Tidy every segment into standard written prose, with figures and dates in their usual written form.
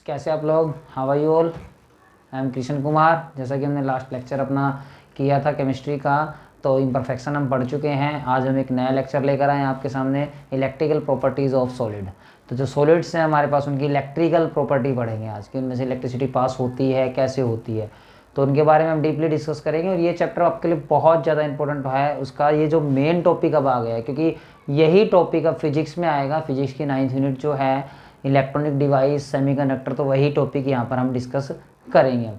कैसे आप लोग? How are you all? I am Krishna Kumar. जैसा कि हमने लास्ट लेक्चर अपना किया था केमिस्ट्री का, तो इम्परफेक्शन हम पढ़ चुके हैं। आज हम एक नया लेक्चर लेकर आए हैं आपके सामने, इलेक्ट्रिकल प्रॉपर्टीज़ ऑफ सॉलिड। तो जो सॉलिड्स हैं हमारे पास, उनकी इलेक्ट्रिकल प्रॉपर्टी पढ़ेंगे आज की, उनमें से इलेक्ट्रिसिटी पास होती है, कैसे होती है, तो उनके बारे में हम डीपली डिस्कस करेंगे। और ये चैप्टर आपके लिए बहुत ज़्यादा इंपॉर्टेंट है। उसका ये जो मेन टॉपिक अब आ गया है, क्योंकि यही टॉपिक अब फिजिक्स में आएगा। फिजिक्स की 9th यूनिट जो है इलेक्ट्रॉनिक डिवाइस, सेमीकंडक्टर, तो वही टॉपिक यहाँ पर हम डिस्कस करेंगे।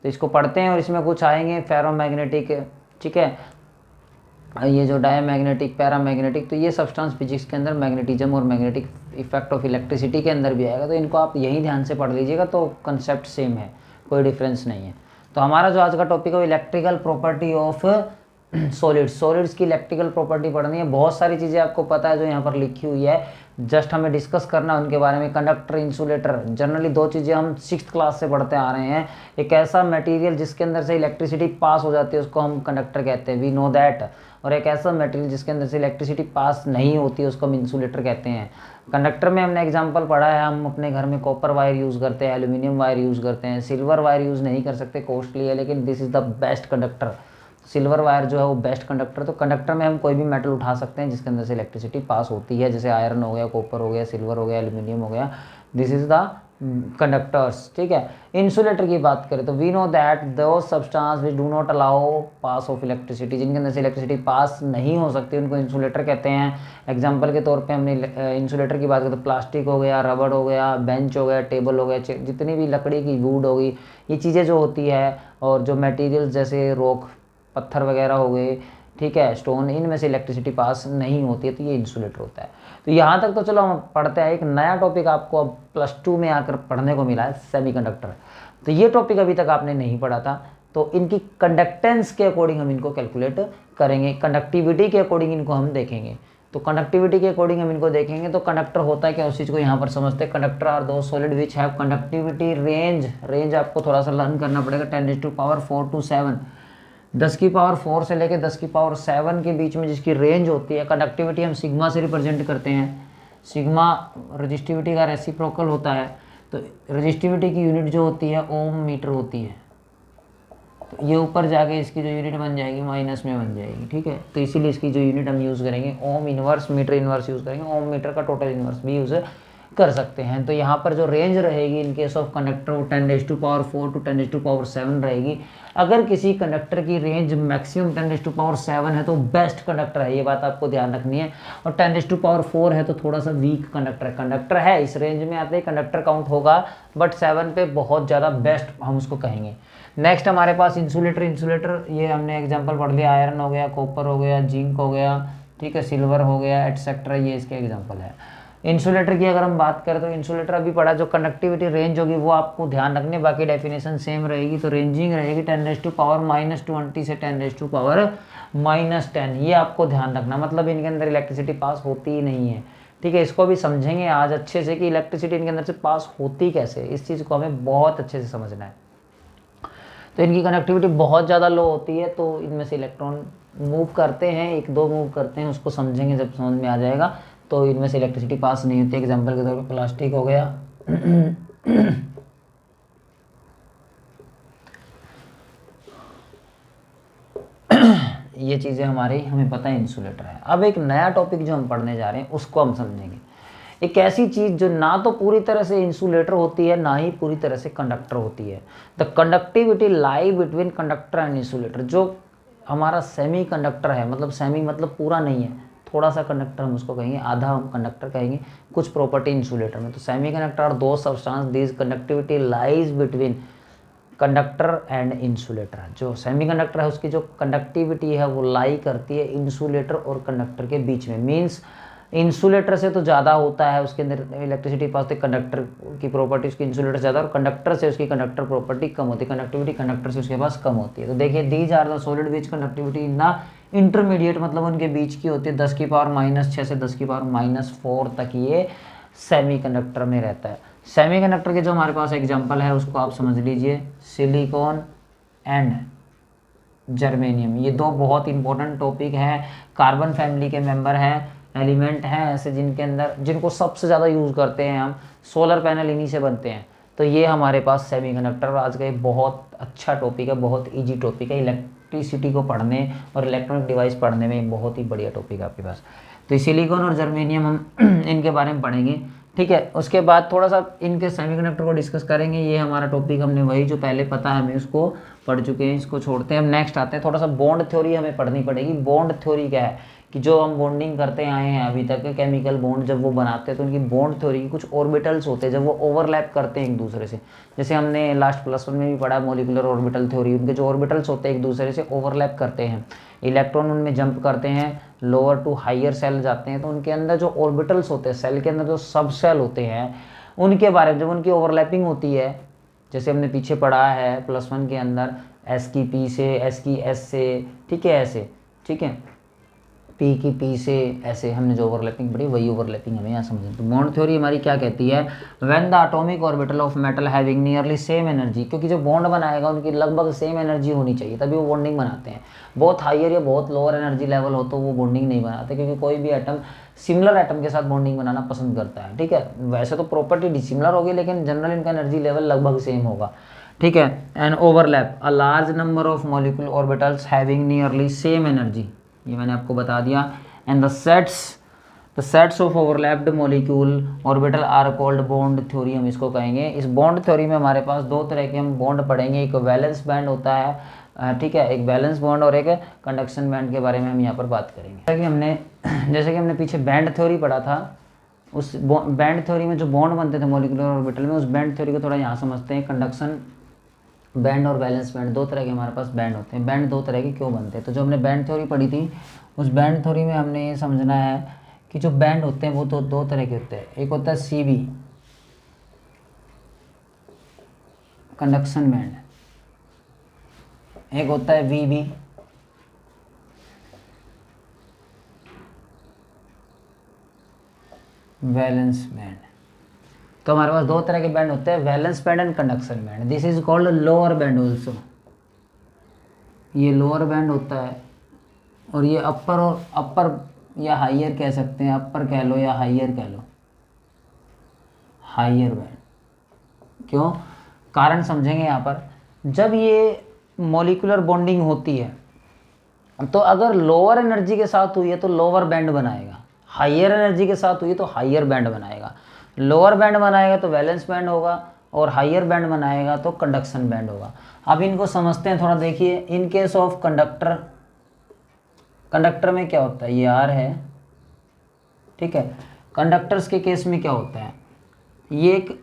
तो इसको पढ़ते हैं और इसमें कुछ आएंगे फेरोमैग्नेटिक, ठीक है, ये जो डायमैग्नेटिक, पैरामैग्नेटिक, तो ये सब्सटेंस फिजिक्स के अंदर मैग्नेटिज्म और मैग्नेटिक इफेक्ट ऑफ इलेक्ट्रिसिटी के अंदर भी आएगा। तो इनको आप यहीं ध्यान से पढ़ लीजिएगा, तो कंसेप्ट सेम है, कोई डिफरेंस नहीं है। तो हमारा जो आज का टॉपिक है electrical property of solids. Solids की इलेक्ट्रिकल प्रॉपर्टी पढ़नी है। बहुत सारी चीज़ें आपको पता है जो यहाँ पर लिखी हुई है, जस्ट हमें डिस्कस करना है उनके बारे में। कंडक्टर, इंसुलेटर, जनरली दो चीज़ें हम 6th क्लास से पढ़ते आ रहे हैं। एक ऐसा मटेरियल जिसके अंदर से इलेक्ट्रिसिटी पास हो जाती है उसको हम कंडक्टर कहते हैं, वी नो दैट। और एक ऐसा मटेरियल जिसके अंदर से इलेक्ट्रिसिटी पास नहीं होती है उसको हम इंसुलेटर कहते हैं। कंडक्टर में हमने एग्जांपल पढ़ा है, हम अपने घर में कॉपर वायर यूज़ करते हैं, एल्यूमिनियम वायर यूज़ करते हैं, सिल्वर वायर यूज़ नहीं कर सकते, कॉस्टली है, लेकिन this is the best conductor. Silver wire जो है वो बेस्ट कंडक्टर। तो कंडक्टर में हम कोई भी मेटल उठा सकते हैं जिसके अंदर से इलेक्ट्रिसिटी पास होती है, जैसे आयरन हो गया, कॉपर हो गया, सिल्वर हो गया, एल्यूमिनियम हो गया, दिस इज द कंडक्टर्स, ठीक है। इंसुलेटर की बात करें तो वी नो दैट दो substance which do not allow pass of electricity, जिनके अंदर से इलेक्ट्रिसिटी पास नहीं हो सकती उनको इंसुलेटर कहते हैं। एग्जांपल के तौर पे हमने इंसुलेटर की बात करें तो प्लास्टिक हो गया, रबड़ हो गया, बेंच हो गया, टेबल हो गया, जितनी भी लकड़ी की वुड होगी, ये चीज़ें जो होती है, और जो मटेरियल्स जैसे रॉक, पत्थर वगैरह हो गए, ठीक है, स्टोन, इनमें से इलेक्ट्रिसिटी पास नहीं होती है, तो ये इंसुलेटर होता है। तो यहाँ तक तो चलो हम पढ़ते हैं। एक नया टॉपिक आपको अब +2 में आकर पढ़ने को मिला है, सेमीकंडक्टर। तो ये टॉपिक अभी तक आपने नहीं पढ़ा था, तो इनकी कंडक्टेंस के अकॉर्डिंग हम इनको कैलकुलेट करेंगे, कंडक्टिविटी के अकॉर्डिंग इनको हम देखेंगे। तो कंडक्टिविटी के अकॉर्डिंग हम इनको देखेंगे। तो कंडक्टर होता है क्या, उस चीज़ को यहाँ पर समझते हैं। कंडक्टर आर दो solid which have conductivity range आपको थोड़ा सा लर्न करना पड़ेगा, 10⁴ to 7, 10⁴ से लेकर 10⁷ के बीच में जिसकी रेंज होती है। कंडक्टिविटी हम सिग्मा से रिप्रेजेंट करते हैं। सिग्मा रजिस्टिविटी का रेसिप्रोकल होता है। तो रजिस्टिविटी की यूनिट जो होती है ओम मीटर होती है। तो ये ऊपर जाके इसकी जो यूनिट बन जाएगी माइनस में बन जाएगी, ठीक है। तो इसीलिए इसकी जो यूनिट हम यूज़ करेंगे ohm inverse, meter inverse use करेंगे। ओम मीटर का टोटल इनवर्स भी यूज़ कर सकते हैं। तो यहाँ पर जो रेंज रहेगी इन केस ऑफ कंडक्टर वो 10⁴ to 10⁴ रहेगी। अगर किसी कंडक्टर की रेंज मैक्सिमम 10⁴ है तो बेस्ट कंडक्टर है, ये बात आपको ध्यान रखनी है। और 10⁴ है तो थोड़ा सा वीक कंडक्टर है। कंडक्टर है इस रेंज में आते ही कंडक्टर काउंट होगा, बट 7 पे बहुत ज़्यादा बेस्ट हम उसको कहेंगे। नेक्स्ट हमारे पास इंसुलेटर। इंसुलेटर ये हमने एग्जाम्पल पढ़ लिया, आयरन हो गया, कॉपर हो गया, जिंक हो गया, ठीक है, सिल्वर हो गया, एटसेट्रा, ये इसके एग्जाम्पल है। इंसुलेटर की अगर हम बात करें तो इंसुलेटर अभी पढ़ा, जो कंडक्टिविटी रेंज होगी वो आपको ध्यान रखनी है, बाकी डेफिनेशन सेम रहेगी। तो रेंजिंग रहेगी 10⁻⁻20 से 10⁻⁻10, ये आपको ध्यान रखना। मतलब इनके अंदर इलेक्ट्रिसिटी पास होती ही नहीं है, ठीक है। इसको भी समझेंगे आज अच्छे से कि इलेक्ट्रिसिटी इनके अंदर से पास होती कैसे, इस चीज़ को हमें बहुत अच्छे से समझना है। तो इनकी कनेक्टिविटी बहुत ज़्यादा लो होती है, तो इनमें से इलेक्ट्रॉन मूव करते हैं, 1-2 मूव करते हैं, उसको समझेंगे जब समझ में आ जाएगा। तो इनमें से इलेक्ट्रिसिटी पास नहीं होती। एग्जांपल के तौर पे प्लास्टिक हो गया, ये चीज़ें हमें पता है इंसुलेटर है। अब एक नया टॉपिक जो हम पढ़ने जा रहे हैं उसको हम समझेंगे। एक ऐसी चीज़ जो ना तो पूरी तरह से इंसुलेटर होती है, ना ही पूरी तरह से कंडक्टर होती है। The conductivity lie between conductor and insulator. जो हमारा सेमी कंडक्टर है, मतलब सेमी मतलब पूरा नहीं है, थोड़ा सा कंडक्टर हम उसको कहेंगे, आधा हम कंडक्टर कहेंगे, कुछ प्रॉपर्टी इंसुलेटर में। तो सेमी कंडक्टर आर दो substance this conductivity lies between conductor and insulator. जो सेमी कंडक्टर है उसकी जो कंडक्टिविटी है वो लाई करती है इंसुलेटर और कंडक्टर के बीच में। मीन्स इंसुलेटर से तो ज़्यादा होता है, उसके अंदर इलेक्ट्रिसिटी पास होती है, कंडक्टर की प्रॉपर्टी उसकी इंसुलेटर से ज़्यादा, और कंडक्टर से उसकी कंडक्टर प्रॉपर्टी कम होती है, कंडक्टिविटी कंडक्टर से उसके पास कम होती है। तो देखिए these are the solid which conductivity ना इंटरमीडिएट, मतलब उनके बीच की होती है 10⁻⁻6 से 10⁻⁻4 तक ये सेमी कंडक्टर में रहता है। सेमी कंडक्टर के जो हमारे पास एग्जाम्पल है उसको आप समझ लीजिए, सिलिकॉन एंड जर्मेनियम। ये दो बहुत इंपॉर्टेंट टॉपिक हैं, कार्बन फैमिली के मेंबर हैं, एलिमेंट हैं ऐसे जिनके अंदर, जिनको सबसे ज़्यादा यूज़ करते हैं हम। सोलर पैनल इन्हीं से बनते हैं। तो ये हमारे पास सेमीकंडक्टर आज का एक बहुत अच्छा टॉपिक है, बहुत इजी टॉपिक है। इलेक्ट्रिसिटी को पढ़ने और इलेक्ट्रॉनिक डिवाइस पढ़ने में बहुत ही बढ़िया टॉपिक है आपके पास। तो सिलिकॉन और जर्मेनियम हम इनके बारे में पढ़ेंगे, ठीक है। उसके बाद थोड़ा सा इनके सेमीकंडक्टर को डिस्कस करेंगे। ये हमारा टॉपिक हमने वही जो पहले पता है हमें उसको पढ़ चुके हैं, इसको छोड़ते हैं। हम नेक्स्ट आते हैं, थोड़ा सा बॉन्ड थ्योरी हमें पढ़नी पड़ेगी। बॉन्ड थ्योरी क्या है कि जो हम बॉन्डिंग करते आए हैं अभी तक, केमिकल बॉन्ड जब वो बनाते हैं तो उनकी बॉन्ड थ्योरी की कुछ ऑर्बिटल्स होते हैं जब वो ओवरलैप करते हैं एक दूसरे से। जैसे हमने लास्ट +1 में भी पढ़ा मॉलिक्यूलर ऑर्बिटल थ्योरी, उनके जो ऑर्बिटल्स होते हैं एक दूसरे से ओवरलैप करते हैं, इलेक्ट्रॉन उनमें जंप करते हैं, लोअर टू हायर सेल जाते हैं, तो उनके अंदर जो ऑर्बिटल्स होते हैं, सेल के अंदर जो सब सेल होते हैं, उनके बारे में जब उनकी ओवरलैपिंग होती है, जैसे हमने पीछे पढ़ा है +1 के अंदर S की P से, S की S से, ठीक है, ऐसे, ठीक है, P की P से, ऐसे हमने जो ओवरलैपिंग पढ़ी वही ओवरलैपिंग हमें यहाँ समझें। तो बॉन्ड थ्योरी हमारी क्या कहती है, when the atomic orbital of metal having nearly same energy, क्योंकि जो बॉन्ड बनाएगा उनकी लगभग सेम एनर्जी होनी चाहिए तभी वो बॉन्डिंग बनाते हैं। बहुत हायर या बहुत लोअर एनर्जी लेवल हो तो वो बॉन्डिंग नहीं बनाते, क्योंकि कोई भी एटम सिमिलर एटम के साथ बॉन्डिंग बनाना पसंद करता है, ठीक है। वैसे तो प्रॉपर्टी डिसिमिलर होगी लेकिन जनरल इनका एनर्जी लेवल लगभग सेम होगा, ठीक है। And overlap a large number of molecular orbitals having nearly same energy, ये मैंने आपको बता दिया। And the sets of overlapped molecule orbital are called bond theory, हम इसको कहेंगे। इस बॉन्ड थ्योरी में हमारे पास दो तरह के हम बॉन्ड पढ़ेंगे, एक वैलेंस बैंड होता है, ठीक है, एक वैलेंस बॉन्ड और एक कंडक्शन बैंड के बारे में हम यहाँ पर बात करेंगे। जैसे कि हमने पीछे बैंड थ्योरी पढ़ा था, उस बैंड थ्योरी में जो बॉन्ड बनते थे मॉलिक्यूलर ऑर्बिटल में, उस बैंड थ्योरी को थोड़ा यहाँ समझते हैं। कंडक्शन बैंड और वैलेंस बैंड, दो तरह के हमारे पास बैंड होते हैं। बैंड दो तरह के क्यों बनते हैं, तो जो हमने बैंड थ्योरी पढ़ी थी उस बैंड थ्योरी में हमने ये समझना है कि जो बैंड होते हैं वो तो दो तरह के होते हैं। एक होता है CB कंडक्शन बैंड, एक होता है VB वैलेंस बैंड। तो हमारे पास दो तरह के बैंड होते हैं, valence band and conduction band. This is called lower band also, ये लोअर बैंड होता है, और ये अपर या हाइयर कह सकते हैं, अपर कह लो या हाइयर कह लो, हाइयर बैंड। क्यों, कारण समझेंगे यहाँ पर। जब ये मॉलिक्यूलर बॉन्डिंग होती है तो अगर लोअर एनर्जी के साथ हुई है तो लोअर बैंड बनाएगा, हाइयर एनर्जी के साथ हुई है तो हाइयर बैंड बनाएगा। लोअर बैंड बनाएगा तो वैलेंस बैंड होगा, और हाइयर बैंड बनाएगा तो कंडक्शन बैंड होगा। अब इनको समझते हैं थोड़ा, देखिए। इन केस ऑफ कंडक्टर में क्या होता है, ये R है, ठीक है। कंडक्टर्स के केस में क्या होता है, ये एक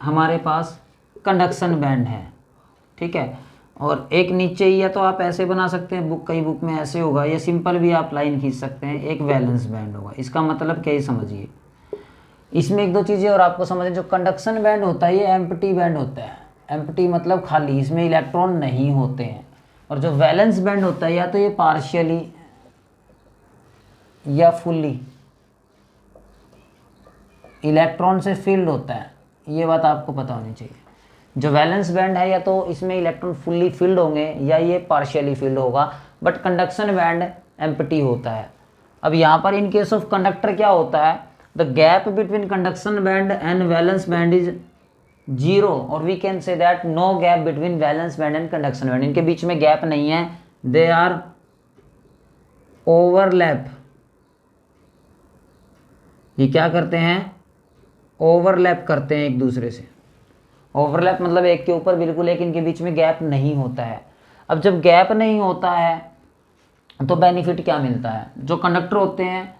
हमारे पास कंडक्शन बैंड है, ठीक है। और एक नीचे ही, या तो आप ऐसे बना सकते हैं, कई बुक में ऐसे होगा, या सिंपल भी आप लाइन खींच सकते हैं, एक वैलेंस बैंड होगा। इसका मतलब क्या ही समझिए। इसमें एक दो चीज़ें और आपको समझें, जो कंडक्शन बैंड होता है ये एम्प्टी बैंड होता है। एम्प्टी मतलब खाली, इसमें इलेक्ट्रॉन नहीं होते हैं। और जो वैलेंस बैंड होता है या तो ये पार्शियली या फुल्ली इलेक्ट्रॉन से फिल्ड होता है, ये बात आपको पता होनी चाहिए। जो वैलेंस बैंड है या तो इसमें इलेक्ट्रॉन फुल्ली फिल्ड होंगे या ये पार्शियली फिल्ड होगा, बट कंडक्शन बैंड एम्प्टी होता है। अब यहाँ पर इन केस ऑफ कंडक्टर क्या होता है, the gap between conduction band and valence band is 0, और we can say that no gap between valence band and conduction band. इनके बीच में गैप नहीं है, दे आर ओवरलैप। ये क्या करते हैं, ओवरलैप करते हैं एक दूसरे से। ओवरलैप मतलब एक के ऊपर बिल्कुल एक, इनके बीच में गैप नहीं होता है। अब जब गैप नहीं होता है तो बेनिफिट क्या मिलता है, जो कंडक्टर होते हैं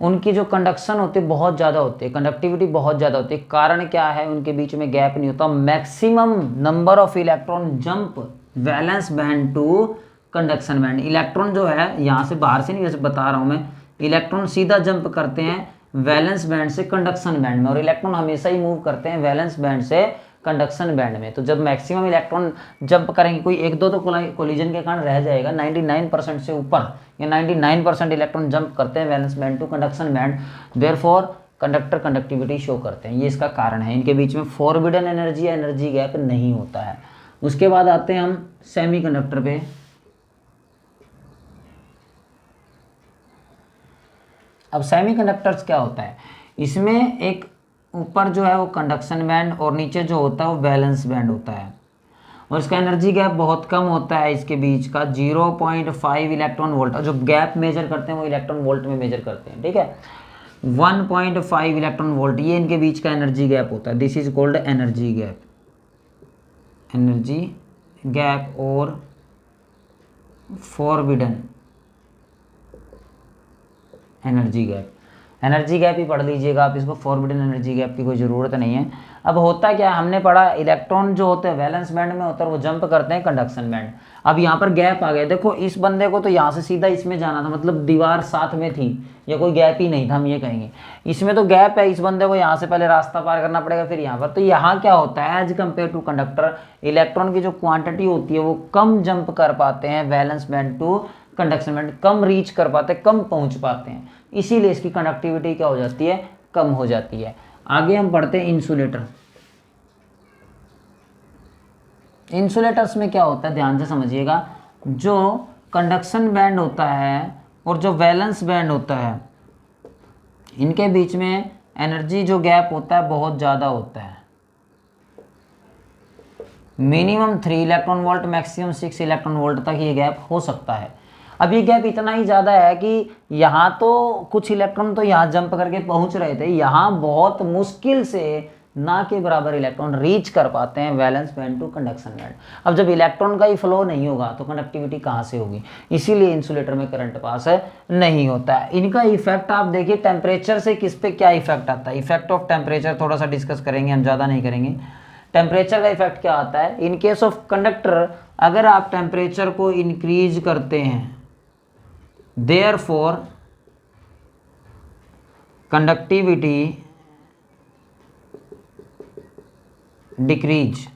उनकी जो कंडक्शन होती है बहुत ज़्यादा होती है, कंडक्टिविटी बहुत ज़्यादा होती है। कारण क्या है, उनके बीच में गैप नहीं होता। Maximum number of electron jump valence band to conduction band. Electron जो है यहाँ से बाहर से नहीं, जैसे बता रहा हूँ मैं, इलेक्ट्रॉन सीधा जंप करते हैं वैलेंस बैंड से कंडक्शन बैंड में, और इलेक्ट्रॉन हमेशा ही मूव करते हैं वैलेंस बैंड से कंडक्शन बैंड में। तो जब मैक्सिमम इलेक्ट्रॉन जंप करेंगे, कोई एक दो तो कोलिजन के कारण रह जाएगा, 99% से ऊपर या 99% इलेक्ट्रॉन जंप करते हैं valence band to conduction band, therefore conductor conductivity show करते हैं। ये इसका कारण है, इनके बीच में फॉरबिडन एनर्जी या एनर्जी गैप नहीं होता है। उसके बाद आते हैं हम सेमीकंडक्टर पे। अब सेमीकंडक्टर्स क्या होता है, इसमें एक ऊपर जो है वो कंडक्शन बैंड और नीचे जो होता है वो वैलेंस बैंड होता है, और इसका एनर्जी गैप बहुत कम होता है इसके बीच का 0.5 इलेक्ट्रॉन वोल्ट। और जो गैप मेजर करते हैं वो इलेक्ट्रॉन वोल्ट में मेजर करते हैं, ठीक है। 1.5 इलेक्ट्रॉन वोल्ट ये इनके बीच का एनर्जी गैप होता है। This is called energy gap, energy gap और forbidden energy gap. Energy gap ही पढ़ लीजिएगा आप इसको, फॉरबिडन एनर्जी गैप की कोई ज़रूरत नहीं है। अब होता क्या, हमने पढ़ा इलेक्ट्रॉन जो होते हैं वैलेंस बैंड में होता है, वो जंप करते हैं कंडक्शन बैंड। अब यहाँ पर गैप आ गया, देखो इस बंदे को तो यहाँ से सीधा इसमें जाना था, मतलब दीवार साथ में थी, या कोई गैप ही नहीं था हम ये कहेंगे। इसमें तो गैप है, इस बंदे को यहाँ से पहले रास्ता पार करना पड़ेगा फिर यहाँ पर। तो यहाँ क्या होता है, as compare to conductor electron की जो क्वांटिटी होती है वो कम जंप कर पाते हैं valence band to conduction band, कम रीच कर पाते हैं, कम पहुँच पाते हैं, इसीलिए इसकी कंडक्टिविटी क्या हो जाती है, कम हो जाती है। आगे हम पढ़ते हैं इंसुलेटर। इंसुलेटर्स में क्या होता है ध्यान से समझिएगा, जो कंडक्शन बैंड होता है और जो वैलेंस बैंड होता है इनके बीच में एनर्जी जो गैप होता है बहुत ज़्यादा होता है। Minimum 3 electron volt, maximum 6 electron volt तक ये गैप हो सकता है। अब ये गैप इतना ही ज़्यादा है कि यहाँ तो कुछ इलेक्ट्रॉन तो यहाँ जंप करके पहुँच रहे थे, यहाँ बहुत मुश्किल से ना के बराबर इलेक्ट्रॉन रीच कर पाते हैं valence band to conduction band. अब जब इलेक्ट्रॉन का ही फ्लो नहीं होगा तो कंडक्टिविटी कहाँ से होगी, इसीलिए इंसुलेटर में करंट पास नहीं होता है। इनका इफेक्ट आप देखिए टेम्परेचर से किस पे क्या इफेक्ट आता है। इफेक्ट ऑफ टेम्परेचर थोड़ा सा डिस्कस करेंगे, हम ज़्यादा नहीं करेंगे। टेम्परेचर का इफेक्ट क्या आता है इन केस ऑफ कंडक्टर, अगर आप टेम्परेचर को इंक्रीज करते हैं देयरफॉर कंडक्टिविटी डिक्रीज।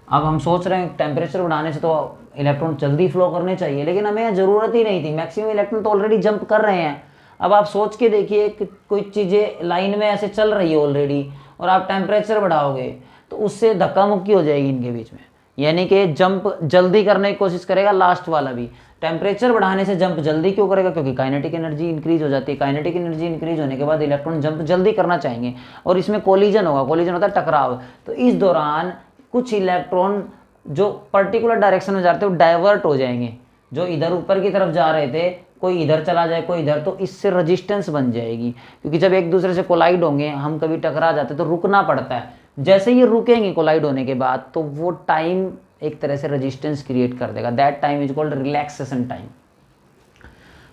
अब हम सोच रहे हैं टेम्परेचर बढ़ाने से तो इलेक्ट्रॉन जल्दी फ्लो करने चाहिए, लेकिन हमें ज़रूरत ही नहीं थी, मैक्सिमम इलेक्ट्रॉन तो ऑलरेडी जंप कर रहे हैं। अब आप सोच के देखिए कि कोई चीज़ें लाइन में ऐसे चल रही है ऑलरेडी, और आप टेम्परेचर बढ़ाओगे तो उससे धक्का मुक्की हो जाएगी इनके बीच में, यानी कि जंप जल्दी करने की कोशिश करेगा लास्ट वाला भी। टेम्परेचर बढ़ाने से जंप जल्दी क्यों करेगा, क्योंकि काइनेटिक एनर्जी इंक्रीज हो जाती है। काइनेटिक एनर्जी इंक्रीज होने के बाद इलेक्ट्रॉन जंप जल्दी करना चाहेंगे और इसमें कोलिजन होगा, कोलिजन होता है टकराव। तो इस दौरान कुछ इलेक्ट्रॉन जो पर्टिकुलर डायरेक्शन में जा रहे थे वो डाइवर्ट हो जाएंगे, जो इधर ऊपर की तरफ जा रहे थे कोई इधर चला जाए कोई इधर, तो इससे रजिस्टेंस बन जाएगी। क्योंकि जब एक दूसरे से कोलाइड होंगे, हम कभी टकरा जाते तो रुकना पड़ता है, जैसे ये रुकेंगे कोलाइड होने के बाद तो वो टाइम एक तरह से रेजिस्टेंस क्रिएट कर देगा। That time is called relaxation time.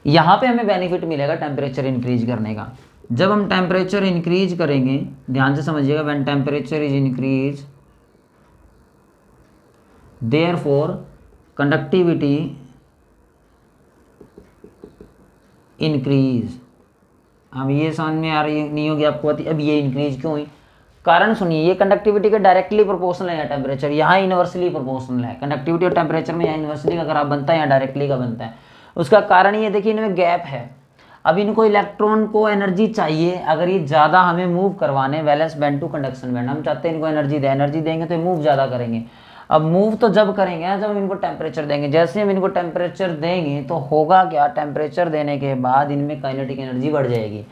यहाँ पे हमें बेनिफिट मिलेगा टेम्परेचर इंक्रीज करने का। जब हम टेम्परेचर इंक्रीज करेंगे, ध्यान से समझिएगा, when temperature is increase therefore conductivity increase. अब ये समझ में आ रही नहीं होगी आपको, अब ये इंक्रीज क्यों हुई, कारण सुनिए। ये कंडक्टिविटी के डायरेक्टली प्रोपोर्शनल है टेम्परेचर, यहाँ इनवर्सली प्रोपोर्शनल है। कंडक्टिविटी और टेम्परेचर में यहाँ इनवर्सली का ग्राफ बनता है, यहाँ डायरेक्टली का बनता है। उसका कारण ये देखिए, इनमें गैप है। अब इनको इलेक्ट्रॉन को एनर्जी चाहिए, अगर ये ज़्यादा हमें मूव करवाने valence band to conduction band, हम चाहते हैं इनको एनर्जी दें, एनर्जी देंगे तो ये मूव ज़्यादा करेंगे। अब मूव तो जब करेंगे जब हम इनको टेम्परेचर देंगे। जैसे हम इनको टेम्परेचर देंगे तो होगा क्या, टेम्परेचर देने के बाद इनमें काइनेटिक एनर्जी बढ़ जाएगी,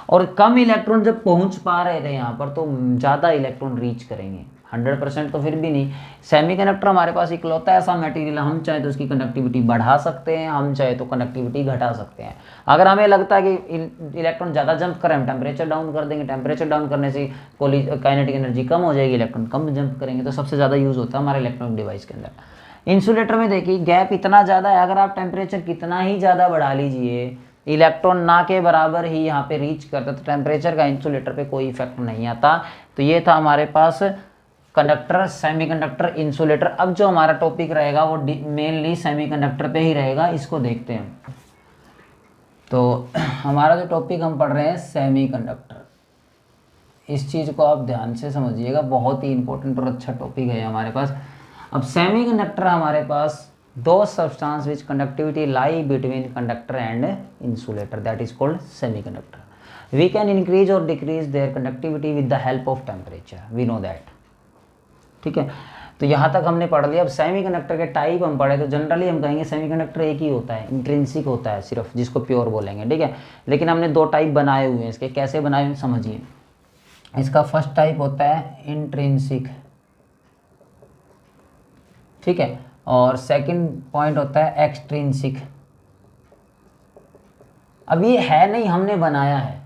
और कम इलेक्ट्रॉन जब पहुंच पा रहे थे यहाँ पर तो ज़्यादा इलेक्ट्रॉन रीच करेंगे। 100% तो फिर भी नहीं। सेमीकंडक्टर हमारे पास इकलौता ऐसा मटेरियल, हम चाहे तो उसकी कंडक्टिविटी बढ़ा सकते हैं, हम चाहे तो कंडक्टिविटी घटा सकते हैं। अगर हमें लगता है कि इलेक्ट्रॉन ज़्यादा जंप करें, हम टेम्परेचर डाउन कर देंगे। टेम्परेचर डाउन करने से काइनेटिक एनर्जी कम हो जाएगी, इलेक्ट्रॉन कम जंप करेंगे। तो सबसे ज़्यादा यूज़ होता है हमारे इलेक्ट्रॉनिक डिवाइस के अंदर। इंसुलेटर में देखिए गैप इतना ज़्यादा है, अगर आप टेम्परेचर कितना ही ज़्यादा बढ़ा लीजिए, इलेक्ट्रॉन ना के बराबर ही यहाँ पे रीच करता, तो टेम्परेचर का इंसुलेटर पे कोई इफेक्ट नहीं आता। तो ये था हमारे पास कंडक्टर, सेमीकंडक्टर, इंसुलेटर। अब जो हमारा टॉपिक रहेगा वो मेनली सेमीकंडक्टर पे ही रहेगा, इसको देखते हैं। तो हमारा जो टॉपिक हम पढ़ रहे हैं सेमीकंडक्टर, इस चीज़ को आप ध्यान से समझिएगा, बहुत ही इंपॉर्टेंट और अच्छा टॉपिक है हमारे पास। अब सेमीकंडक्टर हमारे पास दो substance which conductivity lie between conductor and insulator, that is called semiconductor. We can increase or decrease their conductivity with the help of temperature, we know that. ठीक है, तो यहाँ तक हमने पढ़ लिया। अब सेमीकंडक्टर के टाइप हम पढ़े, तो जनरली हम कहेंगे सेमीकंडक्टर एक ही होता है, इंट्रिंसिक होता है सिर्फ, जिसको प्योर बोलेंगे, ठीक है। लेकिन हमने दो टाइप बनाए हुए हैं इसके, कैसे बनाए हुए समझिए। इसका फर्स्ट टाइप होता है इंट्रिंसिक, ठीक है, और सेकंड पॉइंट होता है एक्सट्रिंसिक। अब ये है नहीं, हमने बनाया है।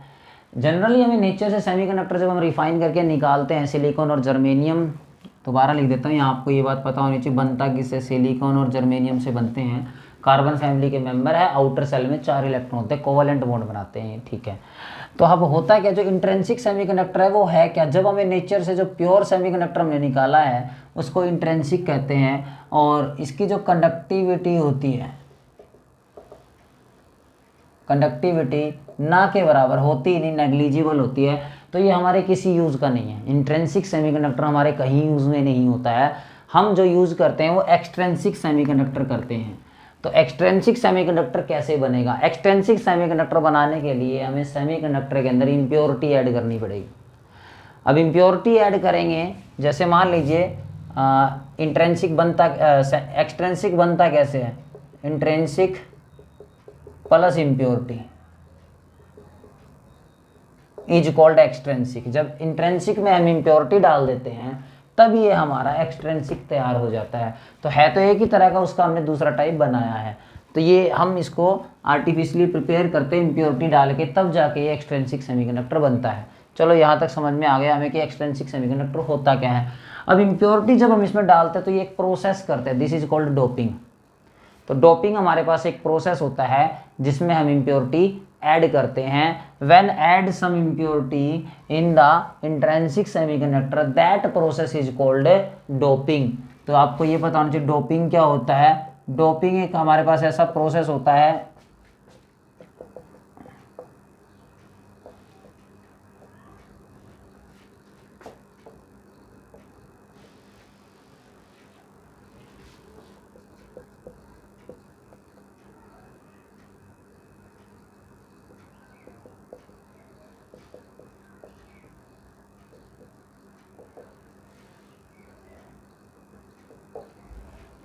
जनरली हमें नेचर से सेमीकंडक्टर जब हम रिफाइन करके निकालते हैं, सिलिकॉन और जर्मेनियम, दोबारा लिख देता हूँ, यहाँ आपको ये बात पता होनी चाहिए, बनता किससे, सिलिकॉन और जर्मेनियम से बनते हैं। कार्बन फैमिली के मेंबर है, आउटर सेल में 4 इलेक्ट्रॉन होते हैं, कोवैलेंट बॉन्ड बनाते हैं, ठीक है। तो अब होता क्या, जो इंट्रिंसिक सेमीकंडक्टर है वो है क्या, जब हमें नेचर से जो प्योर सेमीकंडक्टर हमने निकाला है उसको इंट्रिंसिक कहते हैं, और इसकी जो कंडक्टिविटी होती है, कंडक्टिविटी ना के बराबर होती ही नहीं, नेग्लिजिबल होती है। तो ये हमारे किसी यूज़ का नहीं है। इंट्रिंसिक सेमीकंडक्टर हमारे कहीं यूज़ में नहीं होता है। हम जो यूज़ करते हैं वो एक्सट्रिंसिक सेमीकंडक्टर करते हैं। तो एक्सट्रिंसिक सेमीकंडक्टर कैसे बनेगा, एक्सट्रिंसिक सेमीकंडक्टर बनाने के लिए हमें सेमीकंडक्टर के अंदर इम्प्योरिटी ऐड करनी पड़ेगी। अब इम्प्योरिटी ऐड करेंगे, जैसे मान लीजिए इंट्रिंसिक बनता, एक्सट्रिंसिक बनता कैसे है, intrinsic plus impurity is called extrinsic. जब इंट्रिंसिक में हम इम्प्योरिटी डाल देते हैं तब ये हमारा एक्सट्रिंसिक तैयार हो जाता है। तो है तो एक ही तरह का, उसका हमने दूसरा टाइप बनाया है। तो ये हम इसको आर्टिफिशियली प्रिपेयर करते हैं इम्प्योरिटी डाल के, तब जाके ये एक्सट्रिंसिक सेमीकंडक्टर बनता है। चलो यहाँ तक समझ में आ गया हमें कि एक्सट्रिंसिक सेमीकंडक्टर होता क्या है। अब इम्प्योरिटी जब हम इसमें डालते हैं तो ये एक प्रोसेस करते हैं, दिस इज कॉल्ड डोपिंग। तो डोपिंग हमारे पास एक प्रोसेस होता है जिसमें हम इम्प्योरिटी ऐड करते हैं। When add some impurity in the intrinsic semiconductor, that process is called doping. तो आपको ये पता होना चाहिए डोपिंग क्या होता है। डोपिंग एक हमारे पास ऐसा प्रोसेस होता है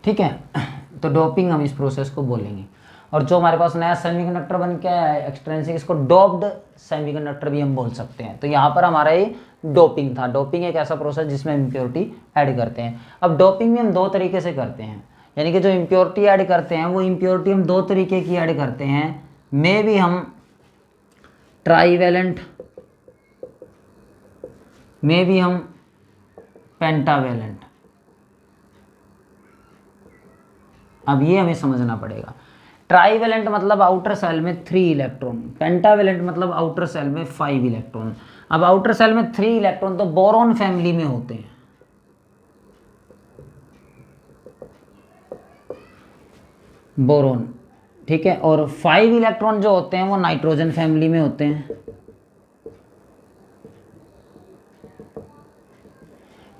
ठीक है। तो डोपिंग हम इस प्रोसेस को बोलेंगे। और जो हमारे पास नया सेमीकंडक्टर बन के आया है एक्सट्रिंसिक, इसको डोप्ड सेमीकंडक्टर भी हम बोल सकते हैं। तो यहाँ पर हमारा ये डोपिंग था। डोपिंग एक ऐसा प्रोसेस जिसमें इम्प्योरिटी ऐड करते हैं। अब डोपिंग भी हम दो तरीके से करते हैं, यानी कि जो इम्प्योरिटी ऐड करते हैं वो इम्प्योरिटी हम दो तरीके की ऐड करते हैं। में भी हम ट्राईवैलेंट, में भी हम पेंटावैलेंट। अब ये हमें समझना पड़ेगा। ट्राईवैलेंट मतलब आउटर सेल में 3 इलेक्ट्रॉन, पेंटावैलेंट मतलब आउटर सेल में 5 इलेक्ट्रॉन। अब आउटर सेल में 3 इलेक्ट्रॉन तो बोरॉन फैमिली में होते हैं, बोरॉन, ठीक है। और 5 इलेक्ट्रॉन जो होते हैं वो नाइट्रोजन फैमिली में होते हैं।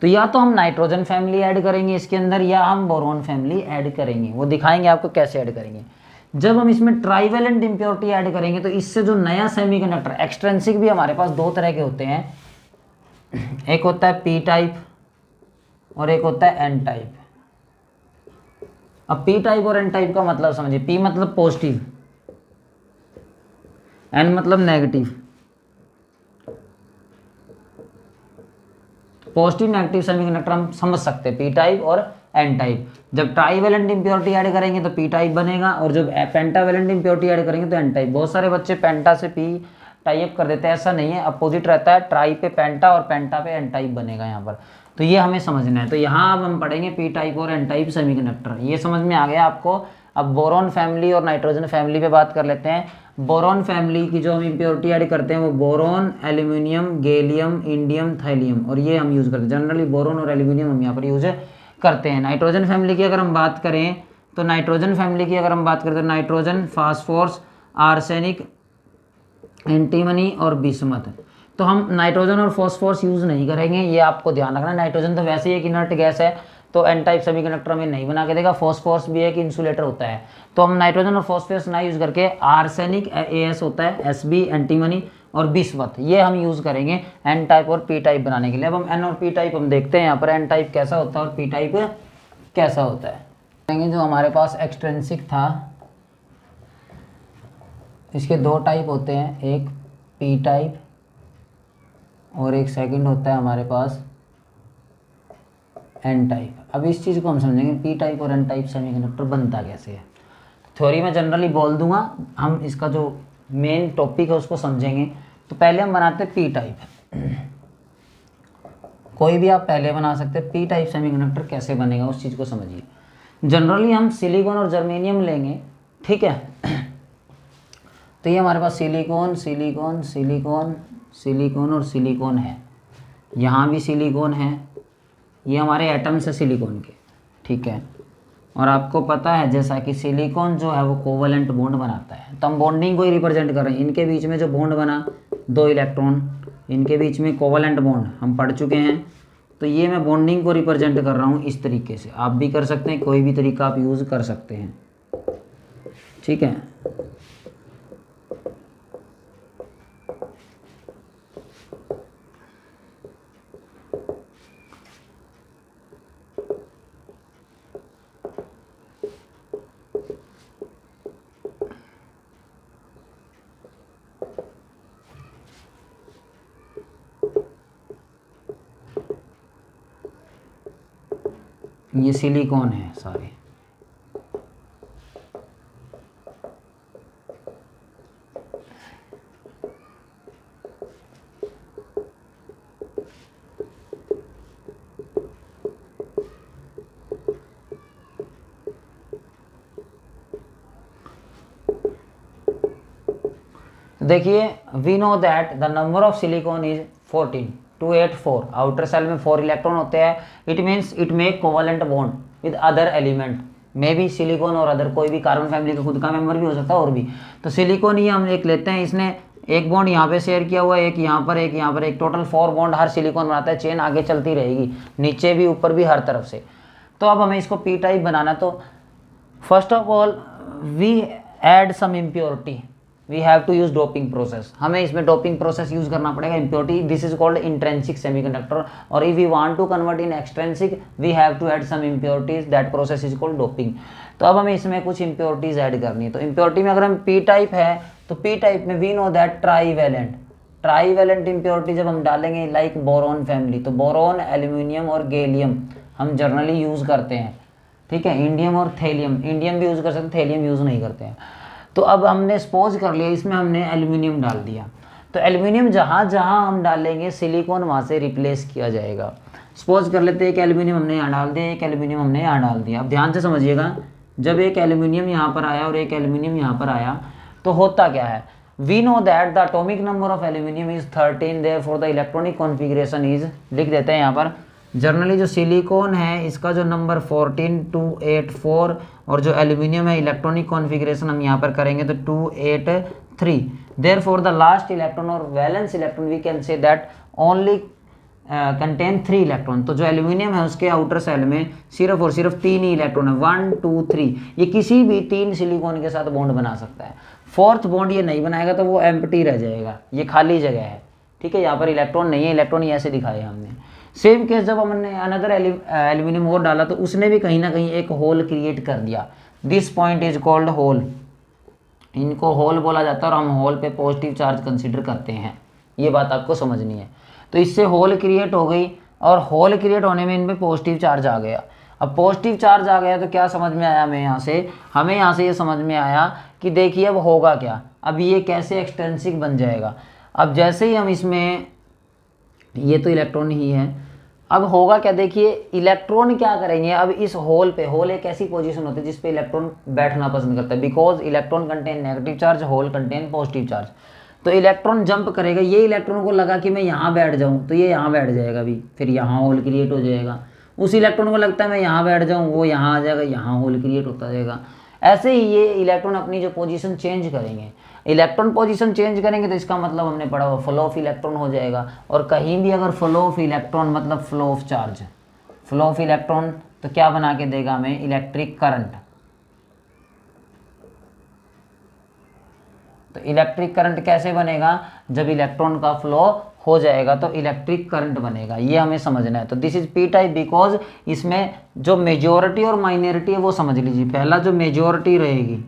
तो या तो हम नाइट्रोजन फैमिली ऐड करेंगे इसके अंदर, या हम बोरॉन फैमिली ऐड करेंगे। वो दिखाएंगे आपको कैसे ऐड करेंगे। जब हम इसमें ट्राईवैलेंट इम्प्योरिटी ऐड करेंगे तो इससे जो नया सेमीकंडक्टर, एक्सट्रिंसिक भी हमारे पास दो तरह के होते हैं, एक होता है पी टाइप और एक होता है एन टाइप। अब पी टाइप और एन टाइप का मतलब समझिए। पी मतलब पॉजिटिव, एन मतलब नेगेटिव। पॉजिटिव नेगेटिव सेमीकंडक्टर हम समझ सकते हैं, पी टाइप और एन टाइप। जब ट्राईवैलेंट इम्प्योरिटी ऐड करेंगे तो पी टाइप बनेगा, और जब पेंटावैलेंट इम्प्योरिटी ऐड करेंगे तो एन टाइप। बहुत सारे बच्चे पेंटा से पी टाइप कर देते हैं, ऐसा नहीं है, अपोजिट रहता है। ट्राई पे पेंटा और पेंटा पे एन टाइप बनेगा यहाँ पर। तो ये हमें समझना है। तो यहाँ अब हम पढ़ेंगे पी टाइप और एन टाइप सेमीकंडक्टर। ये समझ में आ गया आपको। अब बोरॉन फैमिली और नाइट्रोजन फैमिली पे बात कर लेते हैं। बोरॉन फैमिली की जो हम इम्प्योरिटी ऐड करते हैं वो boron, aluminium, gallium, indium, thallium, और ये हम यूज़ करते हैं। जनरली बोरॉन और एल्यूमिनियम हम यहाँ पर यूज करते हैं। नाइट्रोजन फैमिली की अगर हम बात करें तो नाइट्रोजन फैमिली की अगर हम बात करें तो नाइट्रोजन, फास्फोरस, आर्सेनिक, एंटीमनी और बिस्मथ। तो हम नाइट्रोजन और फॉस्फोरस यूज़ नहीं करेंगे, ये आपको ध्यान रखना। नाइट्रोजन तो वैसे ही एक इनर्ट गैस है, तो एन टाइप सेमीकंडक्टर हमें नहीं बना के देगा। फॉस्फोरस भी एक इंसुलेटर होता है, तो हम नाइट्रोजन और फॉस्फोरस ना यूज़ करके आर्सेनिक, AS होता है, SB, एंटीमनी और बिस्मथ, ये हम यूज़ करेंगे एन टाइप और पी टाइप बनाने के लिए। अब हम एन और पी टाइप हम देखते हैं यहाँ पर, एन टाइप कैसा होता है और पी टाइप कैसा होता है। जो हमारे पास एक्सट्रेंसिक था, इसके दो टाइप होते हैं, एक पी टाइप और एक सेकंड होता है हमारे पास एन टाइप। अब इस चीज़ को हम समझेंगे पी टाइप और एन टाइप सेमीकंडक्टर बनता कैसे है। थ्योरी में जनरली बोल दूंगा, हम इसका जो मेन टॉपिक है उसको समझेंगे। तो पहले हम बनाते हैं पी टाइप, कोई भी आप पहले बना सकते हैं। पी टाइप सेमीकंडक्टर कैसे बनेगा उस चीज़ को समझिए। जनरली हम सिलिकॉन और जर्मेनियम लेंगे, ठीक है। तो ये हमारे पास सिलिकॉन सिलिकॉन सिलिकॉन सिलिकॉन और सिलिकॉन है, यहाँ भी सिलिकॉन है, ये हमारे एटम्स है सिलिकॉन के, ठीक है। और आपको पता है जैसा कि सिलिकॉन जो है वो कोवलेंट बॉन्ड बनाता है, तो हम बॉन्डिंग को ही रिप्रेजेंट कर रहे हैं। इनके बीच में जो बॉन्ड बना, दो इलेक्ट्रॉन, इनके बीच में कोवलेंट बॉन्ड हम पढ़ चुके हैं। तो ये मैं बॉन्डिंग को रिप्रेजेंट कर रहा हूँ इस तरीके से। आप भी कर सकते हैं, कोई भी तरीका आप यूज़ कर सकते हैं, ठीक है। ये सिलिकॉन है सारे, देखिए we know that the number of silicon is 14 284। Outer shell में 4 इलेक्ट्रॉन होते हैं। It means it make covalent bond with other element, may be silicon और अदर, कोई भी कार्बन फैमिली का खुद का मेंबर भी हो सकता है और भी। तो सिलिकॉन ही हम एक लेते हैं, इसने एक बॉन्ड यहाँ पे शेयर किया हुआ है, एक यहाँ पर, एक यहाँ पर, एक टोटल 4 बॉन्ड हर सिलिकॉन बनाता है। चेन आगे चलती रहेगी, नीचे भी ऊपर भी हर तरफ से। तो अब हमें इसको पी टाइप बनाना, तो first of all we add some impurity, we have to use doping process. हमें इसमें डोपिंग प्रोसेस यूज करना पड़ेगा, impurity. This is called intrinsic semiconductor, और if we want to convert in extrinsic we have to add some impurities, that process is called doping. तो अब हमें इसमें कुछ इम्प्योरिटीज ऐड करनी है। तो इम्प्योरिटी में अगर हम पी टाइप है तो पी टाइप में we know that trivalent impurity जब हम डालेंगे लाइक बोरॉन फैमिली, तो बोरॉन, एल्यूमिनियम और गैलियम हम जनरली यूज करते हैं, ठीक है। इंडियम और थेलियम, इंडियम भी यूज कर सकते हैं, थेलियम यूज नहीं करते हैं। तो अब हमने सपोज कर लिया इसमें हमने एल्यूमिनियम डाल दिया, तो एल्यूमिनियम जहाँ जहाँ हम डालेंगे सिलिकॉन वहाँ से रिप्लेस किया जाएगा। सपोज कर लेते हैं एक एल्यूमिनियम हमने यहाँ डाल दिया, एक एल्यूमिनियम हमने यहाँ डाल दिया। अब ध्यान से समझिएगा, जब एक एल्यूमिनियम यहाँ पर आया और एक एल्यूमिनियम यहाँ पर आया तो होता क्या है, we know that the atomic number of aluminium is 13, therefore the electronic configuration is, लिख देते हैं यहाँ पर। जनरली जो सिलिकॉन है इसका जो नंबर 14 284, और जो एल्यूमिनियम है इलेक्ट्रॉनिक कॉन्फ़िगरेशन हम यहाँ पर करेंगे तो 283। देयरफॉर द लास्ट इलेक्ट्रॉन और valence electron we can say that only contain 3 electron. तो जो एल्यूमिनियम है उसके आउटर सेल में सिर्फ और सिर्फ 3 ही इलेक्ट्रॉन है, 1 2 3। ये किसी भी 3 सिलिकॉन के साथ बॉन्ड बना सकता है। 4th बॉन्ड ये नहीं बनाएगा तो वो एम्प्टी रह जाएगा, ये खाली जगह है, ठीक है। यहाँ पर इलेक्ट्रॉन नहीं है, इलेक्ट्रॉन ऐसे दिखाए हमने। सेम केस जब हमने अनदर एल्यूमिनियम और डाला तो उसने भी कहीं ना कहीं एक होल क्रिएट कर दिया। This point is called hole, इनको होल बोला जाता है और हम होल पे पॉजिटिव चार्ज कंसीडर करते हैं, ये बात आपको समझनी है। तो इससे होल क्रिएट हो गई, और होल क्रिएट होने में इनमें पॉजिटिव चार्ज आ गया। अब पॉजिटिव चार्ज आ गया तो क्या समझ में आया हमें यहाँ से ये समझ में आया कि देखिए अब होगा क्या, अब ये कैसे एक्सटेंसिव बन जाएगा। अब जैसे ही हम इसमें, ये तो इलेक्ट्रॉन ही है, अब होगा क्या, देखिए इलेक्ट्रॉन क्या करेंगे अब इस होल पे। होल एक ऐसी पोजीशन होती है जिस पे इलेक्ट्रॉन बैठना पसंद करता है, because electron contain negative charge, hole contain positive charge. तो इलेक्ट्रॉन जंप करेगा, ये इलेक्ट्रॉन को लगा कि मैं यहाँ बैठ जाऊँ तो ये यहाँ बैठ जाएगा भी, फिर यहाँ होल क्रिएट हो जाएगा। उस इलेक्ट्रॉन को लगता है मैं यहाँ बैठ जाऊँ, वो यहाँ आ जाएगा, यहाँ होल क्रिएट होता जाएगा। ऐसे ही ये इलेक्ट्रॉन अपनी जो पोजीशन चेंज करेंगे, इलेक्ट्रॉन पोजीशन चेंज करेंगे तो इसका मतलब हमने पढ़ा हुआ फ्लो ऑफ इलेक्ट्रॉन हो जाएगा। और कहीं भी अगर फ्लो ऑफ इलेक्ट्रॉन मतलब flow of charge, flow of electron तो क्या बना के देगा हमें, इलेक्ट्रिक करंट। तो इलेक्ट्रिक करंट कैसे बनेगा, जब इलेक्ट्रॉन का फ्लो हो जाएगा तो इलेक्ट्रिक करंट बनेगा, ये हमें समझना है। तो this is P type because इसमें जो मेजॉरिटी और माइनॉरिटी है वो समझ लीजिए। पहला जो मेजॉरिटी रहेगी,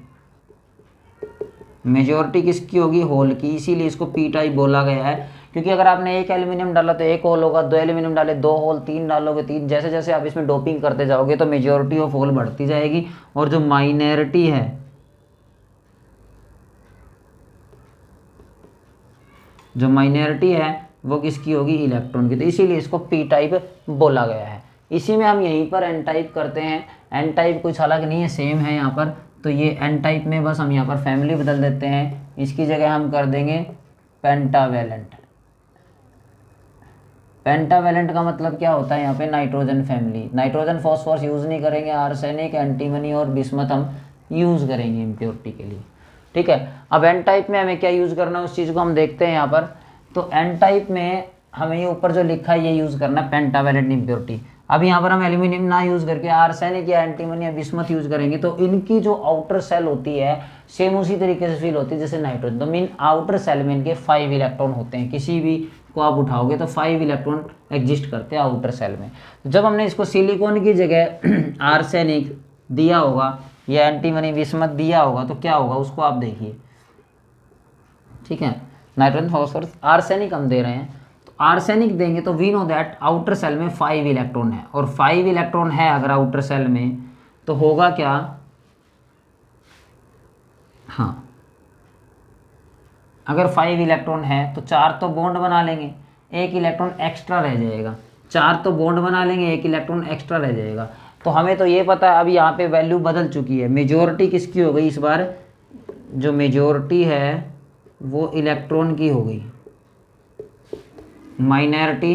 मेजॉरिटी किसकी होगी, होल की, इसीलिए इसको पी टाइप बोला गया है। क्योंकि अगर आपने एक एल्यूमिनियम डाला तो एक होल होगा, दो एल्यूमिनियम डाले दो होल, तीन डालोगे तीन, जैसे जैसे आप इसमें डोपिंग करते जाओगे तो मेजॉरिटी ऑफ होल बढ़ती जाएगी। और जो माइनॉरिटी है, जो माइनॉरिटी है वो किसकी होगी, इलेक्ट्रॉन की। तो इसीलिए इसको पी टाइप बोला गया है। इसी में हम यहीं पर एन टाइप करते हैं। एन टाइप कुछ अलग नहीं है, सेम है यहाँ पर। तो ये एन टाइप में बस हम यहाँ पर फैमिली बदल देते हैं, इसकी जगह हम कर देंगे पेंटावेलेंट। पेंटावेलेंट का मतलब क्या होता है, यहाँ पे nitrogen family. Nitrogen phosphorus use नहीं करेंगे, आर्सेनिक, एंटीमनी और बिस्मथ हम यूज़ करेंगे इम्प्योरिटी के लिए। ठीक है, अब एन टाइप में हमें क्या यूज़ करना है उस चीज़ को हम देखते हैं यहाँ पर। तो एन टाइप में हमें ये ऊपर जो लिखा है ये यूज़ करना है, पेंटावेलेंट इम्प्योरिटी। अब यहाँ पर हम एल्यूमिनियम ना यूज़ करके आर्सेनिक या एंटीमनी या बिस्मथ यूज़ करेंगे, तो इनकी जो आउटर सेल होती है सेम उसी तरीके से फील होती है जैसे नाइट्रोजन। तो मीन आउटर सेल में इनके 5 इलेक्ट्रॉन होते हैं, किसी भी को आप उठाओगे तो 5 इलेक्ट्रॉन एग्जिस्ट करते हैं आउटर सेल में। तो जब हमने इसको सिलिकॉन की जगह आर्सेनिक दिया होगा या एंटीमनी बिस्मथ दिया होगा तो क्या होगा उसको आप देखिए। ठीक है, नाइट्रोजन फॉस्फोरस आर्सेनिक हम दे रहे हैं, तो आर्सेनिक देंगे तो we know that outer shell में 5 इलेक्ट्रॉन है, और 5 इलेक्ट्रॉन है अगर आउटर सेल में तो होगा क्या, हाँ अगर 5 इलेक्ट्रॉन है तो 4 तो बॉन्ड बना लेंगे, 1 इलेक्ट्रॉन एक्स्ट्रा रह जाएगा। 4 तो बॉन्ड बना लेंगे, 1 इलेक्ट्रॉन एक्स्ट्रा रह जाएगा। तो हमें तो ये पता है, अब यहाँ पे वैल्यू बदल चुकी है, मेजॉरिटी किसकी हो गई इस बार, जो मेजॉरिटी है वो इलेक्ट्रॉन की हो गई, माइनॉरिटी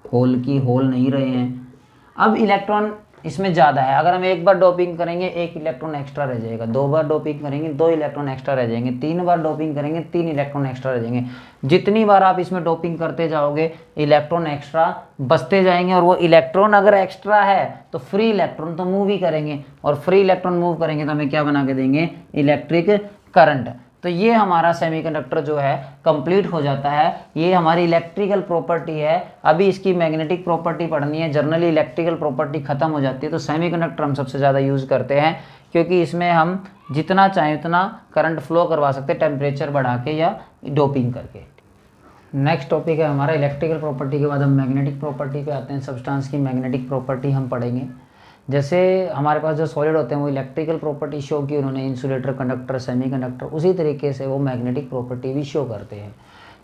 होल की, होल नहीं रहे हैं। अब इलेक्ट्रॉन इसमें ज़्यादा है, अगर हम एक बार डोपिंग करेंगे 1 इलेक्ट्रॉन एक्स्ट्रा रह जाएगा, 2 बार डोपिंग करेंगे 2 इलेक्ट्रॉन एक्स्ट्रा रह जाएंगे, 3 बार डोपिंग करेंगे 3 इलेक्ट्रॉन एक्स्ट्रा रह जाएंगे। जितनी बार आप इसमें डोपिंग करते जाओगे इलेक्ट्रॉन एक्स्ट्रा बचते जाएंगे, और वो इलेक्ट्रॉन अगर एक्स्ट्रा है तो फ्री इलेक्ट्रॉन तो मूव ही करेंगे, और फ्री इलेक्ट्रॉन मूव करेंगे तो हमें क्या बना के देंगे, इलेक्ट्रिक करंट। तो ये हमारा सेमीकंडक्टर जो है कंप्लीट हो जाता है। ये हमारी इलेक्ट्रिकल प्रॉपर्टी है। अभी इसकी मैग्नेटिक प्रॉपर्टी पढ़नी है, जनरली इलेक्ट्रिकल प्रॉपर्टी खत्म हो जाती है। तो सेमीकंडक्टर हम सबसे ज़्यादा यूज़ करते हैं क्योंकि इसमें हम जितना चाहें उतना करंट फ्लो करवा सकते हैं, टेम्परेचर बढ़ा के या डोपिंग करके। नेक्स्ट टॉपिक है हमारा इलेक्ट्रिकल प्रॉपर्टी के बाद हम मैग्नेटिक प्रॉपर्टी पे आते हैं। सब्सटेंस की मैग्नेटिक प्रॉपर्टी हम पढ़ेंगे। जैसे हमारे पास जो सॉलिड होते हैं वो इलेक्ट्रिकल प्रॉपर्टी शो की उन्होंने, इंसुलेटर, कंडक्टर, सेमीकंडक्टर, उसी तरीके से वो मैग्नेटिक प्रॉपर्टी भी शो करते हैं।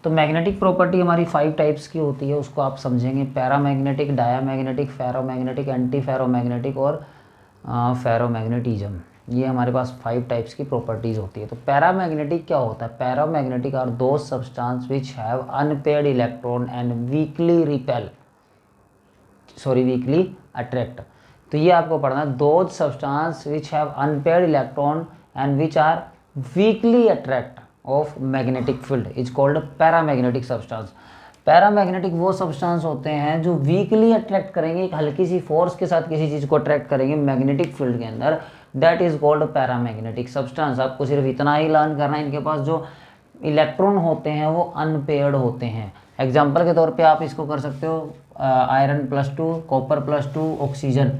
तो मैग्नेटिक प्रॉपर्टी हमारी 5 टाइप्स की होती है, उसको आप समझेंगे। Paramagnetic, diamagnetic, ferromagnetic, anti ferromagnetic और फेरोमैग्नेटिज्म। ये हमारे पास 5 टाइप्स की प्रॉपर्टीज़ होती है। तो पैरामैग्नेटिक क्या होता है, paramagnetic are those substance which have unpaired electron and weakly attract. तो ये आपको पढ़ना है, those substance which have unpaired electron and which are weakly attract of magnetic field is called paramagnetic substance. Paramagnetic वो substance होते हैं जो weekly attract करेंगे, एक हल्की सी फोर्स के साथ किसी चीज़ को अट्रैक्ट करेंगे मैग्नेटिक फील्ड के अंदर, that is called paramagnetic substance. आपको सिर्फ इतना ही लर्न करना है, इनके पास जो इलेक्ट्रॉन होते हैं वो अनपेयर्ड होते हैं। एग्जाम्पल के तौर पे आप इसको कर सकते हो, आयरन +2, कॉपर +2, ऑक्सीजन,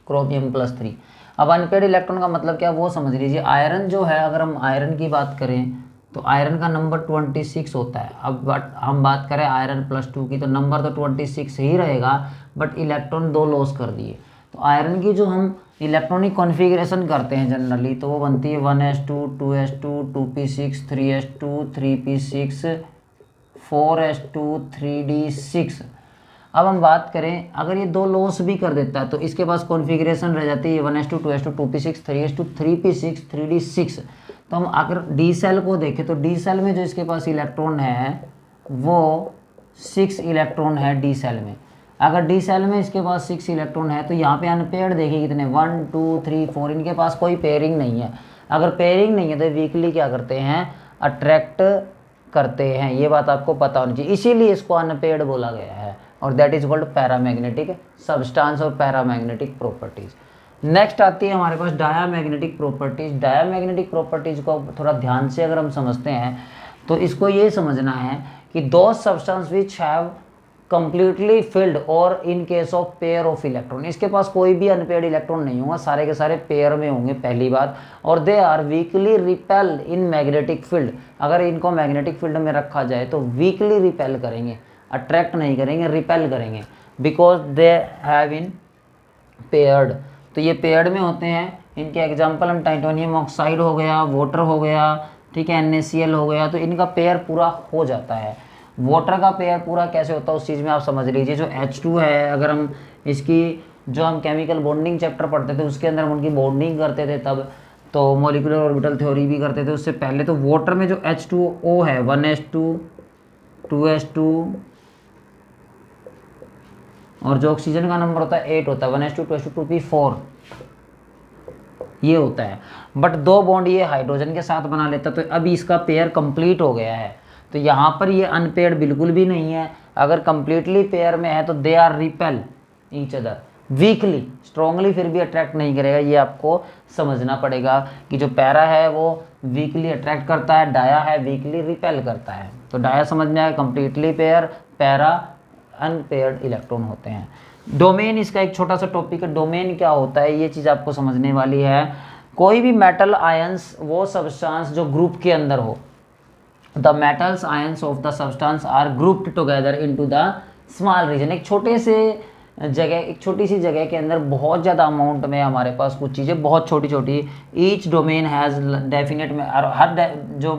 क्रोमियम +3। अब अनपेयर्ड इलेक्ट्रॉन का मतलब क्या वो समझ लीजिए। आयरन जो है, अगर हम आयरन की बात करें तो आयरन का नंबर 26 होता है। अब हम बात करें आयरन +2 की तो नंबर तो 26 ही रहेगा, बट इलेक्ट्रॉन 2 लॉस कर दिए। तो आयरन की जो हम इलेक्ट्रॉनिक कॉन्फ़िगरेशन करते हैं जनरली, तो वो बनती है 1s2, 2s2, 2p6, 3s2, 3p6, 4s2, 3d6। अब हम बात करें, अगर ये 2 लॉस भी कर देता है तो इसके पास कॉन्फ़िगरेशन रह जाती है 1s2, 2s2, 2p6, 3s2, 3p6, 3d6। तो हम अगर डी सेल को देखें तो डी सेल में जो इसके पास इलेक्ट्रॉन है वो 6 इलेक्ट्रॉन है डी सेल में। अगर डी सेल में इसके पास 6 इलेक्ट्रॉन है तो यहाँ पे अनपेयर्ड देखिए कितने, 1 2 3 4, इनके पास कोई पेयरिंग नहीं है। अगर पेयरिंग नहीं है तो वीकली क्या करते हैं, अट्रैक्ट करते हैं। ये बात आपको पता होनी चाहिए, इसीलिए इसको अनपेयर्ड बोला गया है, और that is called paramagnetic substance और पैरामैग्नेटिक प्रॉपर्टीज। नेक्स्ट आती है हमारे पास डायामैग्नेटिक प्रॉपर्टीज। डायामैग्नेटिक प्रॉपर्टीज को थोड़ा ध्यान से अगर हम समझते हैं तो इसको ये समझना है कि दो substance which have completely filled or in case of pair of electron, इसके पास कोई भी अनपेयर्ड इलेक्ट्रॉन नहीं होगा, सारे के सारे पेयर में होंगे पहली बात, और they are weakly repel in magnetic field, अगर इनको मैग्नेटिक फील्ड में रखा जाए तो वीकली रिपेल करेंगे, अट्रैक्ट नहीं करेंगे, रिपेल करेंगे, because they have in paired. तो ये पेयर्ड में होते हैं। इनके एग्जाम्पल हम टाइटेनियम ऑक्साइड हो गया, वाटर हो गया, ठीक है, NaCl हो गया, तो इनका पेयर पूरा हो जाता है। वाटर का पेयर पूरा कैसे होता है उस चीज़ में आप समझ लीजिए। जो H2 है, अगर हम इसकी जो हम केमिकल बॉन्डिंग चैप्टर पढ़ते थे उसके अंदर हम उनकी बॉन्डिंग करते थे तब, तो मॉलिक्यूलर ऑर्बिटल थ्योरी भी करते थे उससे पहले, तो वाटर में जो H2O है 1s2 2s2 और जो ऑक्सीजन का नंबर होता है 8 होता है, 1s2 2s2 2p4 ये होता है। बट दो बॉन्ड ये हाइड्रोजन के साथ बना लेता, तो अभी इसका पेयर कंप्लीट हो गया है। तो यहाँ पर ये अनपेयर्ड बिल्कुल भी नहीं है। अगर कंप्लीटली पेयर में है तो they are repel each other weakly, strongly फिर भी अट्रैक्ट नहीं करेगा। ये आपको समझना पड़ेगा कि जो पैरा है वो वीकली अट्रैक्ट करता है, डाया है वीकली रिपेल करता है। तो डाया समझ में आया, completely pair, para unpaired electron होते हैं। डोमेन इसका एक छोटा सा टॉपिक है, डोमेन क्या होता है ये चीज़ आपको समझने वाली है। कोई भी मेटल आयंस वो सब्सटेंस जो ग्रुप के अंदर हो, the metals ions of the substance are grouped together into the small region. एक छोटे से जगह, एक छोटी सी जगह के अंदर बहुत ज़्यादा अमाउंट में हमारे पास कुछ चीज़ें बहुत छोटी छोटी, ईच डोमेन हैज़ डेफिनेट में, और हर जो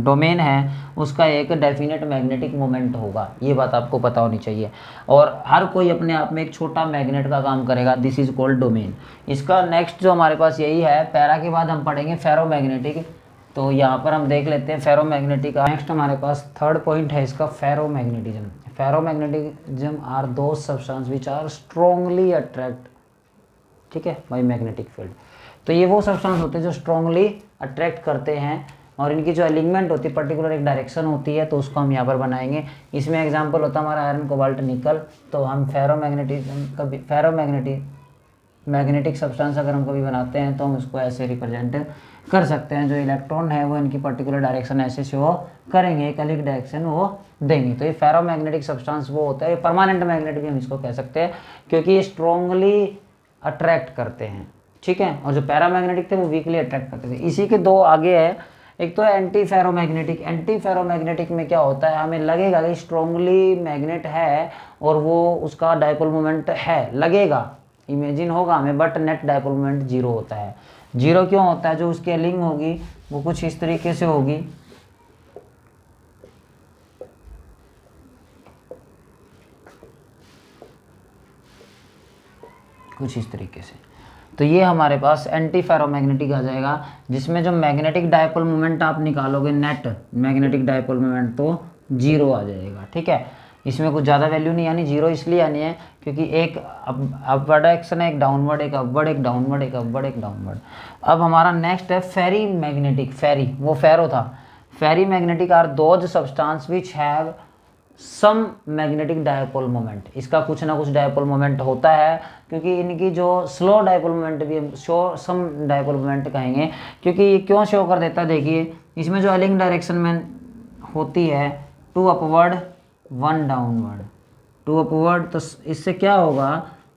डोमेन है उसका एक डेफिनेट मैग्नेटिक मोमेंट होगा, ये बात आपको पता होनी चाहिए। और हर कोई अपने आप में एक छोटा मैग्नेट का काम करेगा, दिस इज कॉल्ड डोमेन। इसका नेक्स्ट जो हमारे पास यही है, पैरा के बाद हम पढ़ेंगे फेरोमैग्नेटिक। तो यहाँ पर हम देख लेते हैं फेरोमैग्नेटिक। नेक्स्ट हमारे पास थर्ड पॉइंट है इसका फेरोमैग्नेटिज्म। फेरोमैग्नेटिज्म आर दो substance which are strongly attract, ठीक है, बाय मैग्नेटिक फील्ड। तो ये वो सब्सटेंस होते हैं जो स्ट्रॉन्गली अट्रैक्ट करते हैं और इनकी जो एलिमेंट होती है पर्टिकुलर एक डायरेक्शन होती है, तो उसको हम यहाँ पर बनाएंगे। इसमें एग्जांपल होता है हमारा आयरन, कोबाल्ट, निकल। तो हम मैग्नेटिक सब्सटेंस अगर हम कभी बनाते हैं तो हम उसको ऐसे रिप्रेजेंट कर सकते हैं। जो इलेक्ट्रॉन है वो इनकी पर्टिकुलर डायरेक्शन ऐसे शो करेंगे, एक अलग डायरेक्शन वो देंगे। तो ये फेरोमैग्नेटिक सब्सटेंस वो होता है, परमानेंट मैग्नेट भी हम इसको कह सकते हैं, क्योंकि ये स्ट्रॉन्गली अट्रैक्ट करते हैं, ठीक है। और जो पैरामैग्नेटिक थे वो वीकली अट्रैक्ट करते थे। इसी के दो आगे है, एक तो है एंटी फेरोमैग्नेटिक। एंटी फेरोमैग्नेटिक में क्या होता है, हमें लगेगा कि स्ट्रॉन्गली मैग्नेट है और वो उसका डायपोल मोमेंट है, लगेगा, इमेजिन होगा हमें, but net dipole moment zero होता है। जीरो क्यों होता है, जो उसकी लिंक होगी वो कुछ इस तरीके से होगी, कुछ इस तरीके से। तो ये हमारे पास एंटी फेरोमैग्नेटिक आ जाएगा, जिसमें जो मैग्नेटिक डायपोल मोमेंट आप निकालोगे नेट मैग्नेटिक डायपोल मोमेंट तो जीरो आ जाएगा, ठीक है। इसमें कुछ ज़्यादा वैल्यू नहीं आनी, जीरो इसलिए आनी है क्योंकि एक अपवर्ड एक्शन है, एक डाउनवर्ड, एक अपवर्ड, एक डाउनवर्ड, एक अपवर्ड, एक डाउनवर्ड। अब हमारा नेक्स्ट है फेरी मैग्नेटिक। फेरी वो फेरो था। Ferri magnetic are those substance which have some magnetic dipole moment. इसका कुछ ना कुछ डायपोल मोमेंट होता है, क्योंकि इनकी जो स्लो डायपोल मोमेंट भी शो सम डायपोल मोमेंट कहेंगे, क्योंकि ये क्यों शो कर देता है, देखिए इसमें जो अलिंग डायरेक्शन में होती है, 2 अपवर्ड 1 डाउनवर्ड, 2 अपवर्ड, तो इससे क्या होगा,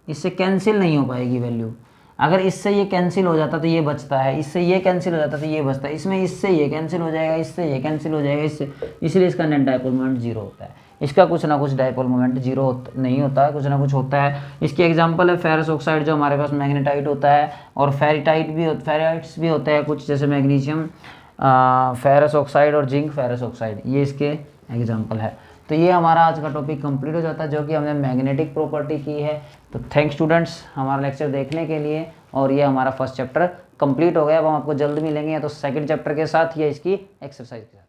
इससे कैंसिल नहीं हो पाएगी वैल्यू। अगर इससे ये कैंसिल हो जाता तो ये बचता है, इससे ये कैंसिल हो जाता तो ये बचता है, इसमें इससे ये कैंसिल हो जाएगा, इससे ये कैंसिल हो जाएगा, इससे, इसलिए इसका नेट डायपोल मोमेंट जीरो होता है। इसका कुछ ना कुछ डायपोल मोमेंट जीरो नहीं होता है, कुछ ना कुछ होता है। इसकी एग्जांपल है फेरस ऑक्साइड जो हमारे पास मैग्नेटाइट होता है, और फेरिटाइट भी, फेराइट्स भी होते हैं कुछ, जैसे मैग्नीशियम फेरस ऑक्साइड और जिंक फेरस ऑक्साइड, ये इसके एग्जाम्पल है। तो ये हमारा आज का टॉपिक कंप्लीट हो जाता है, जो कि हमने मैग्नेटिक प्रॉपर्टी की है। तो थैंक्स स्टूडेंट्स हमारा लेक्चर देखने के लिए, और ये हमारा फर्स्ट चैप्टर कंप्लीट हो गया। अब हम आपको जल्द मिलेंगे या तो सेकंड चैप्टर के साथ या इसकी एक्सरसाइज के साथ।